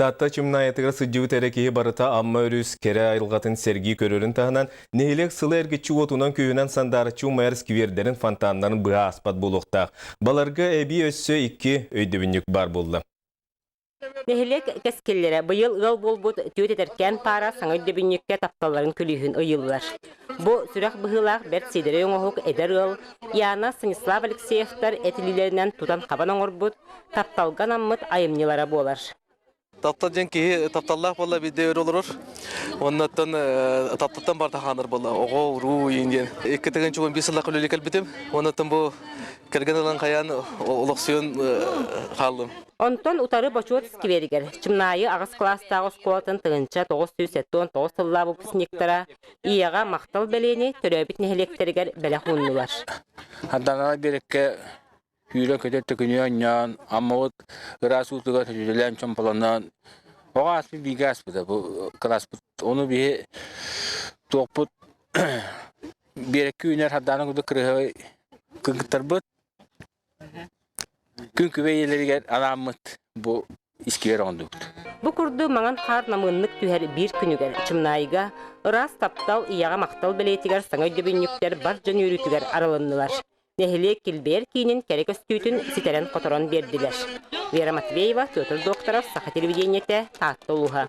Тата чымнаятыгар сыджыгы тәрекеге барыта амма өрүс кере айылғатын Сергей көрөрін тағынан нехилек сылы әргетчі отунан күйінен сандарычу мэрс кивердерін фонтаннарын бұға аспат болуқтақ. Баларға әбі өссө 2 өйдібінік бар болды. Нехилек кәскеллері бұйыл ғыл болбуд түйет етеркен пара саңа өйдібінікке тапталарын күлігін ұйылылар. Бұ сүрақ бұғылақ бәрт седері оңығық әдер ғыл, яна Станислав Алексеевтар әтілілерінен тутан қабан оңыр бұд, тапталған аммыт айымнелара болар. Тапталжан ки тапталлах болла бидде өрөлөр. Оннан таптаттан бар таханыр болла. Ого руу инген. Эки теген чугун бисыллах өлөлөк албитим. Оннан бу кергенелен каян олоксуен калдым. Онтон утары бочуот скверигер. Чымнайы агыс класстагы сколатын тыгынча 979 тылла бу писниктара ияга мактал белени төрөбит нехелектеригер беле хуннулар. Хадана берекке Юля көтетті күні өңнен, аммауыт ұрасуытыға түжелем чампаланан. Оға аспы биге аспыды, бұл класс бұд. Оны бейе тоқпыд берекке өнер хадданы күді кіріғай күнгіттар бұд. Күн күбе елерігер аламыд бұл искивер оңды бұд. Бұ күрді маңан қар намынлық түйер бір күнігер чымнайыға ұрас таптал ияға мақтал белетігер саңа өйдебінніктер бар жөн үйрітігер аралынылар. Нехилек килбер кейінен керек өстүйтін ситерен қоторон берділер. Вера Матвеева, Петр Докторов, Саха телевидениете, Татты Луха.